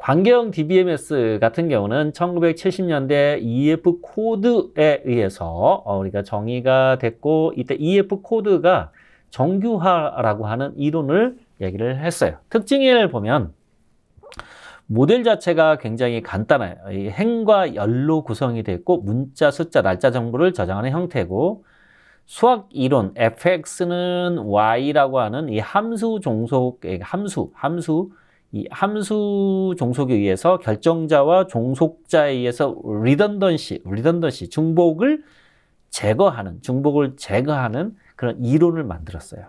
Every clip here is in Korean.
광계형 DBMS 같은 경우는 1970년대 EF 코드에 의해서 우리가 정의가 됐고, 이때 EF 코드가 정규화라고 하는 이론을 얘기를 했어요. 특징을 보면 모델 자체가 굉장히 간단해요. 이 행과 열로 구성이 되어 있고 문자, 숫자, 날짜 정보를 저장하는 형태고, 수학 이론 fx는 y라고 하는 이 함수 종속, 이 함수 종속에 의해서 결정자와 종속자에 의해서 리던던시, 중복을 제거하는 그런 이론을 만들었어요.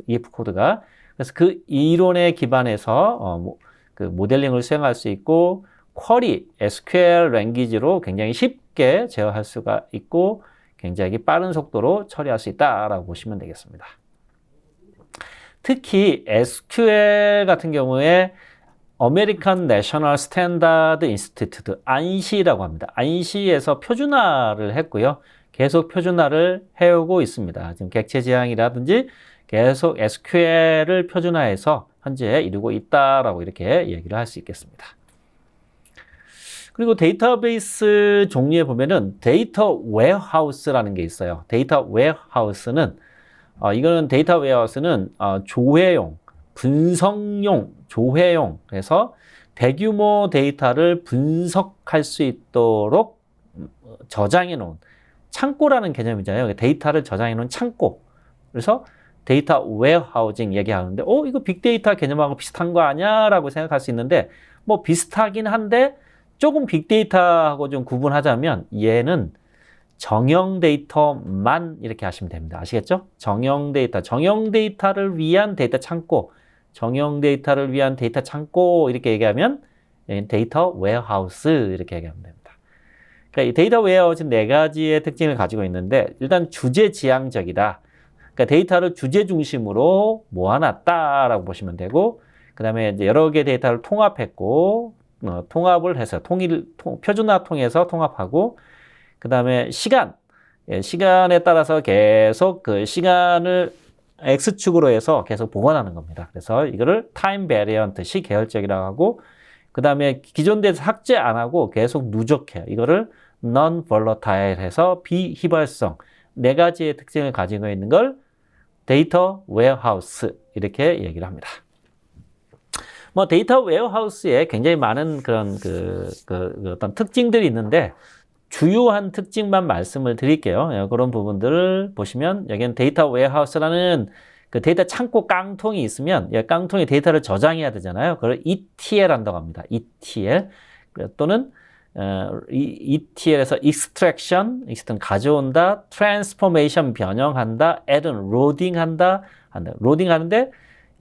EF 코드가. 그래서 그 이론에 기반해서 그 모델링을 수행할 수 있고, 쿼리, SQL 랭귀지로 굉장히 쉽게 제어할 수가 있고, 굉장히 빠른 속도로 처리할 수 있다라고 보시면 되겠습니다. 특히 SQL 같은 경우에 American National Standard Institute, 안시라고 합니다. 안시에서 표준화를 했고요. 계속 표준화를 해오고 있습니다. 지금 객체 지향이라든지 계속 SQL을 표준화해서 현재 이루고 있다라고 이렇게 얘기를 할 수 있겠습니다. 그리고 데이터베이스 종류에 보면은 데이터 웨어하우스라는 게 있어요. 데이터 웨어하우스는 조회용, 분석용, 조회용, 그래서 대규모 데이터를 분석할 수 있도록 저장해 놓은 창고라는 개념이잖아요. 데이터를 저장해 놓은 창고. 그래서 데이터 웨어하우징 얘기하는데, 이거 빅데이터 개념하고 비슷한 거 아니야? 라고 생각할 수 있는데, 뭐 비슷하긴 한데 조금 빅데이터하고 좀 구분하자면 얘는 정형 데이터만 이렇게 하시면 됩니다. 아시겠죠? 정형 데이터를 위한 데이터 창고, 이렇게 얘기하면 데이터 웨어하우스 이렇게 얘기하면 됩니다. 그러니까 이 데이터 웨어하우스는 네 가지의 특징을 가지고 있는데, 일단 주제 지향적이다. 그러니까 데이터를 주제 중심으로 모아놨다라고 보시면 되고, 그 다음에 여러 개의 데이터를 통합했고, 통합을 해서 표준화 통해서 통합하고, 그 다음에 시간에 따라서 계속 그 시간을 X축으로 해서 계속 복원하는 겁니다. 그래서 이거를 타임 베리언트, 시계열적이라고 하고, 그 다음에 기존 데이터 삭제 안 하고 계속 누적해요. 이거를 non volatile 해서 비휘발성, 네 가지의 특징을 가지고 있는 걸 데이터 웨어하우스 이렇게 얘기를 합니다. 뭐 데이터 웨어하우스에 굉장히 많은 그런 어떤 특징들이 있는데, 주요한 특징만 말씀을 드릴게요. 그런 부분들을 보시면, 여기는 데이터 웨어하우스라는 그 데이터 창고 깡통이 있으면, 이 깡통에 데이터를 저장해야 되잖아요. 그걸 ETL 한다고 합니다. ETL 또는 ETL에서 extraction 가져온다, transformation 변형한다, add는 loading한다. 로딩하는데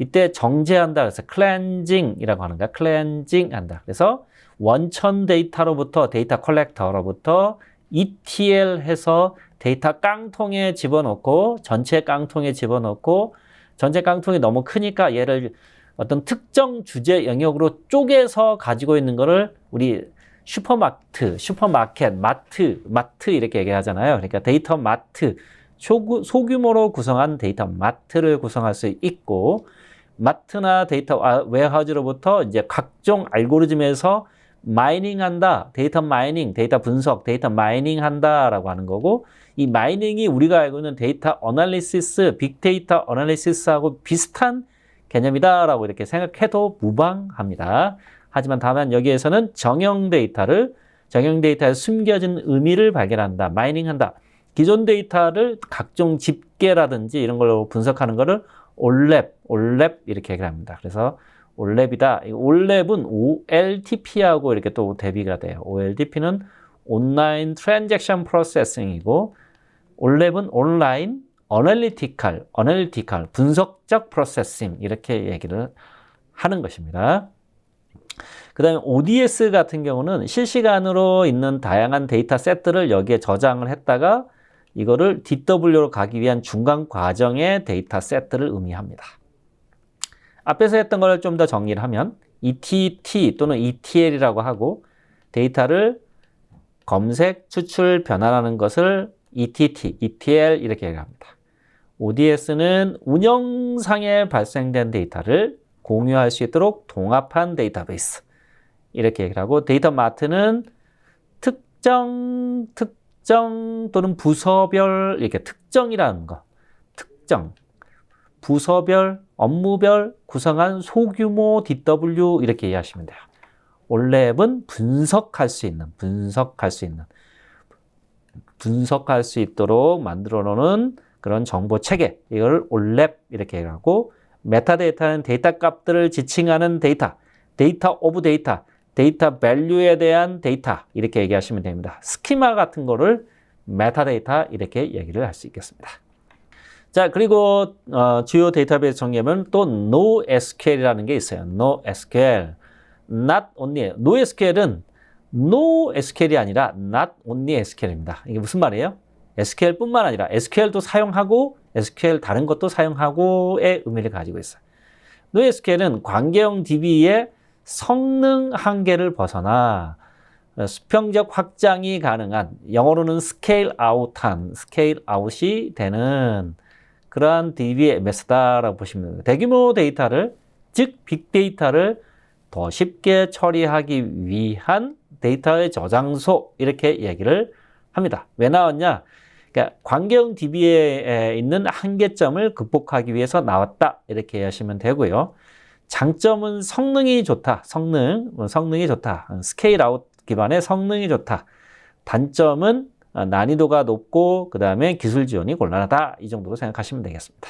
이때 정제한다. 그래서 cleansing이라고 하는 거야. cleansing 한다. 그래서 원천 데이터로부터, 데이터 컬렉터로부터 ETL 해서 데이터 깡통에 집어넣고, 전체 깡통에 집어넣고, 전체 깡통이 너무 크니까 얘를 어떤 특정 주제 영역으로 쪼개서 가지고 있는 거를 우리 슈퍼마켓, 마트 이렇게 얘기하잖아요. 그러니까 데이터 마트, 소규모로 구성한 데이터 마트를 구성할 수 있고, 마트나 데이터 웨어하우스로부터 이제 각종 알고리즘에서 마이닝한다, 데이터 마이닝, 데이터 분석, 데이터 마이닝 한다라고 하는 거고, 이 마이닝이 우리가 알고 있는 데이터 어널리시스, 빅데이터 어널리시스하고 비슷한 개념이다라고 이렇게 생각해도 무방합니다. 하지만 다만 여기에서는 정형 데이터에 숨겨진 의미를 발견한다, 마이닝한다. 기존 데이터를 각종 집계라든지 이런 걸로 분석하는 거를 올랩 이렇게 얘기를 합니다. 그래서 올랩이다. 올랩은 OLTP하고 이렇게 또 대비가 돼요. OLTP는 온라인 트랜잭션 프로세싱이고, 올랩은 온라인 어널리티컬 분석적 프로세싱 이렇게 얘기를 하는 것입니다. 그 다음에 ODS 같은 경우는 실시간으로 있는 다양한 데이터 셋들을 여기에 저장을 했다가 이거를 DW로 가기 위한 중간 과정의 데이터 셋들을 의미합니다. 앞에서 했던 걸 좀 더 정리를 하면 ETT 또는 ETL이라고 하고, 데이터를 검색, 추출, 변환하는 것을 ETT, ETL 이렇게 얘기합니다. ODS는 운영상에 발생된 데이터를 공유할 수 있도록 동합한 데이터베이스. 이렇게 얘기를 하고 데이터 마트는 특정 또는 부서별 이렇게 특정이라는 거. 특정, 부서별, 업무별 구성한 소규모 DW 이렇게 이해하시면 돼요. 올랩은 분석할 수 있도록 만들어 놓은 그런 정보 체계. 이걸 올랩 이렇게 하고 메타데이터는 데이터 값들을 지칭하는 데이터 오브 데이터 밸류에 대한 데이터 이렇게 얘기하시면 됩니다. 스키마 같은 거를 메타데이터 이렇게 얘기를 할 수 있겠습니다. 자, 그리고 주요 데이터베이스 정의하면 또 NoSQL이라는 게 있어요. NoSQL, not only. NoSQL은 NoSQL이 아니라 not only SQL입니다. 이게 무슨 말이에요? SQL뿐만 아니라 SQL도 사용하고 SQL 다른 것도 사용하고의 의미를 가지고 있어요. NoSQL은 관계형 DB의 성능 한계를 벗어나 수평적 확장이 가능한, 영어로는 스케일 아웃이 되는 그러한 DB의 메소드라고 보시면 됩니다. 대규모 데이터를, 즉 빅데이터를 더 쉽게 처리하기 위한 데이터의 저장소 이렇게 얘기를 합니다. 왜 나왔냐? 그러니까 관계형 DB에 있는 한계점을 극복하기 위해서 나왔다 이렇게 하시면 되고요. 장점은 성능이 좋다. 성능이 좋다. 스케일 아웃 기반의 성능이 좋다. 단점은 난이도가 높고 그 다음에 기술 지원이 곤란하다. 이 정도로 생각하시면 되겠습니다.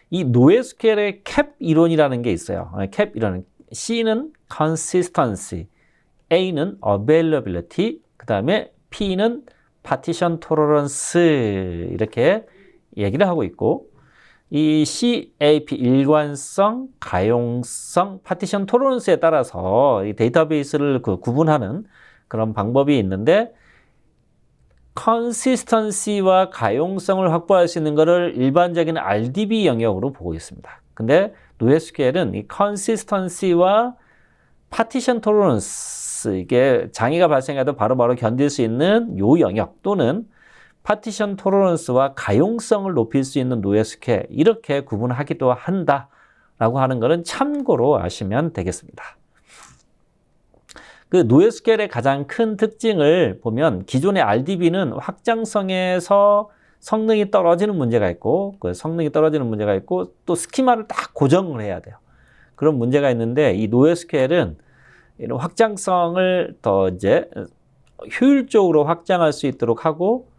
이 NoSQL의 캡 이론이라는 게 있어요. 캡 이론은 C는 consistency, A는 availability, 그 다음에 P는 partition tolerance 이렇게 얘기를 하고 있고 이 CAP 일관성, 가용성, 파티션 토러런스에 따라서 이 데이터베이스를 구분하는 그런 방법이 있는데 컨시스턴시와 가용성을 확보할 수 있는 것을 일반적인 RDB 영역으로 보고 있습니다. 근데 NoSQL은 이 컨시스턴시와 파티션 토러런스 이게 장애가 발생해도 바로바로 견딜 수 있는 요 영역 또는 파티션 토러런스와 가용성을 높일 수 있는 NoSQL 이렇게 구분하기도 한다라고 하는 것은 참고로 아시면 되겠습니다. 그 NoSQL의 가장 큰 특징을 보면 기존의 RDB는 확장성에서 성능이 떨어지는 문제가 있고 또 스키마를 딱 고정을 해야 돼요. 그런 문제가 있는데 이 NoSQL은 이런 확장성을 더 이제 효율적으로 확장할 수 있도록 하고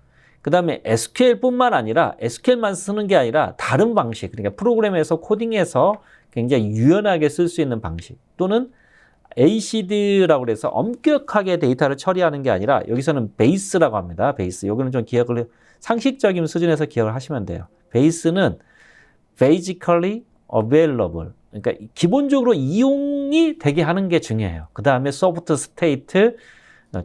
그 다음에 SQL뿐만 아니라 SQL만 쓰는 게 아니라 다른 방식, 그러니까 프로그램에서 코딩해서 굉장히 유연하게 쓸 수 있는 방식 또는 ACD라고 해서 엄격하게 데이터를 처리하는 게 아니라 여기서는 베이스라고 합니다. 베이스. 여기는 좀 상식적인 수준에서 기억을 하시면 돼요. 베이스는 basically available. 그러니까 기본적으로 이용이 되게 하는 게 중요해요. 그 다음에 soft state,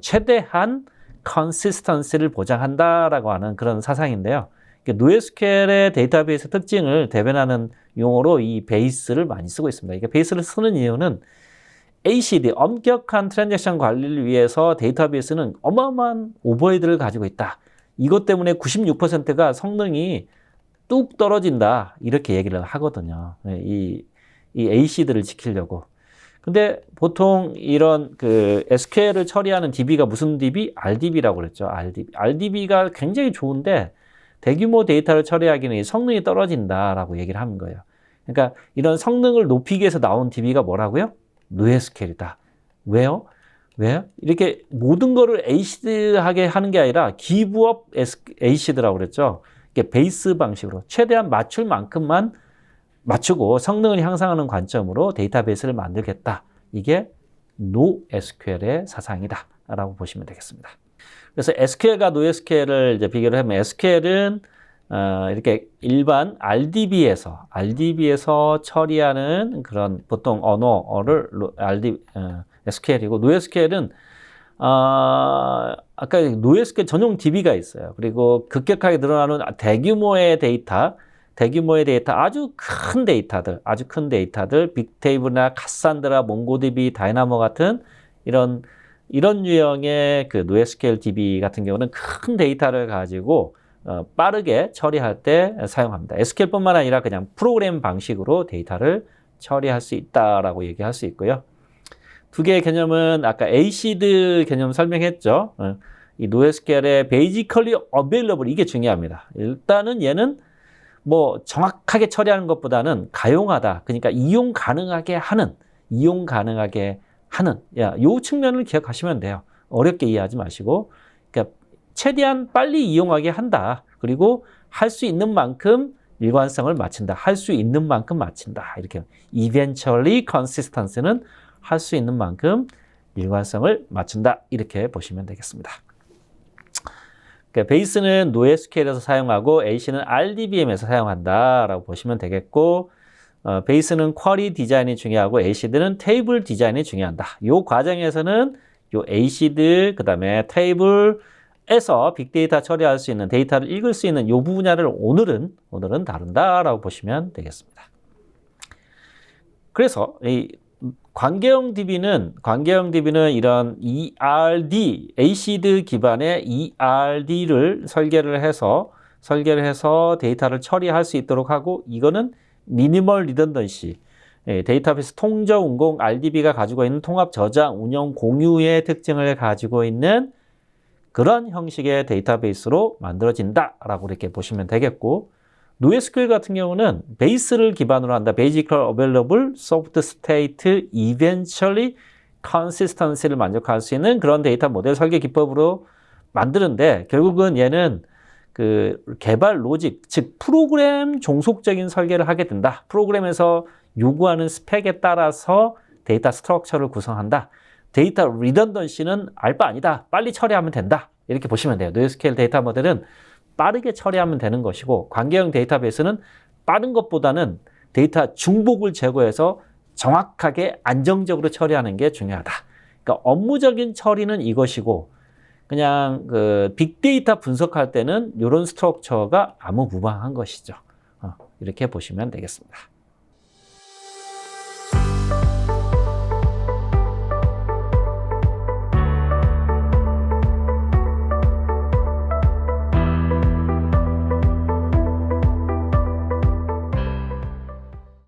최대한 consistency를 보장한다라고 하는 그런 사상인데요. NoSQL의 데이터베이스 특징을 대변하는 용어로 이 베이스를 많이 쓰고 있습니다. 이게 베이스를 쓰는 이유는 ACD, 엄격한 트랜잭션 관리를 위해서 데이터베이스는 어마어마한 오버헤드를 가지고 있다. 이것 때문에 96%가 성능이 뚝 떨어진다. 이렇게 얘기를 하거든요. 이 ACD를 지키려고. 근데 보통 이런 그 SQL을 처리하는 DB가 무슨 DB? RDB라고 그랬죠. RDB가 굉장히 좋은데 대규모 데이터를 처리하기는 성능이 떨어진다라고 얘기를 하는 거예요. 그러니까 이런 성능을 높이기 위해서 나온 DB가 뭐라고요? NoSQL이다. 왜요? 이렇게 모든 거를 ACID하게 하는 게 아니라 give up ACID라고 그랬죠. 이게 베이스 방식으로 최대한 맞출 만큼만 맞추고 성능을 향상하는 관점으로 데이터베이스를 만들겠다. 이게 NoSQL의 사상이다. 라고 보시면 되겠습니다. 그래서 SQL과 NoSQL을 이제 비교를 하면 SQL은 이렇게 일반 RDB에서 처리하는 그런 보통 언어를 SQL이고 NoSQL은 아까 NoSQL 전용 DB가 있어요. 그리고 급격하게 늘어나는 대규모의 데이터, 아주 큰 데이터들, 빅테이블이나 카산드라, 몽고DB, 다이나모 같은 이런 유형의 그 NoSQL DB 같은 경우는 큰 데이터를 가지고 빠르게 처리할 때 사용합니다. SQL뿐만 아니라 그냥 프로그램 방식으로 데이터를 처리할 수 있다라고 얘기할 수 있고요. 두 개의 개념은 아까 ACID 개념 설명했죠. 이 NoSQL의 basically available 이게 중요합니다. 일단은 얘는 뭐 정확하게 처리하는 것보다는 가용하다. 그러니까 이용 가능하게 하는 요 측면을 기억하시면 돼요. 어렵게 이해하지 마시고. 그러니까 최대한 빨리 이용하게 한다. 그리고 할 수 있는 만큼 일관성을 맞춘다. 할 수 있는 만큼 맞춘다. 이렇게 eventually consistency는 할 수 있는 만큼 일관성을 맞춘다. 이렇게 보시면 되겠습니다. 그러니까 베이스는 NoSQL에서 사용하고 AC는 RDBM에서 사용한다라고 보시면 되겠고, 베이스는 쿼리 디자인이 중요하고 ACD는 테이블 디자인이 중요하다. 이 과정에서는 요 ACD 그다음에 테이블에서 빅데이터 처리할 수 있는 데이터를 읽을 수 있는 요 분야를 오늘은 다룬다라고 보시면 되겠습니다. 그래서 이 관계형 DB는 이런 ERD, ACID 기반의 ERD를 설계를 해서 데이터를 처리할 수 있도록 하고, 이거는 미니멀 리던던시, 데이터베이스 통저 운공 RDB가 가지고 있는 통합 저장 운영 공유의 특징을 가지고 있는 그런 형식의 데이터베이스로 만들어진다라고 이렇게 보시면 되겠고, NoSQL 같은 경우는 베이스를 기반으로 한다. Basically Available, Soft State, Eventually Consistency를 만족할 수 있는 그런 데이터 모델 설계 기법으로 만드는데, 결국은 얘는 그 개발 로직, 즉 프로그램 종속적인 설계를 하게 된다. 프로그램에서 요구하는 스펙에 따라서 데이터 스트럭처를 구성한다. 데이터 리던던시는 알바 아니다. 빨리 처리하면 된다. 이렇게 보시면 돼요. NoSQL 데이터 모델은 빠르게 처리하면 되는 것이고, 관계형 데이터베이스는 빠른 것보다는 데이터 중복을 제거해서 정확하게 안정적으로 처리하는 게 중요하다. 그러니까 업무적인 처리는 이것이고, 그냥 그 빅데이터 분석할 때는 이런 스트럭처가 아무 무방한 것이죠. 이렇게 보시면 되겠습니다.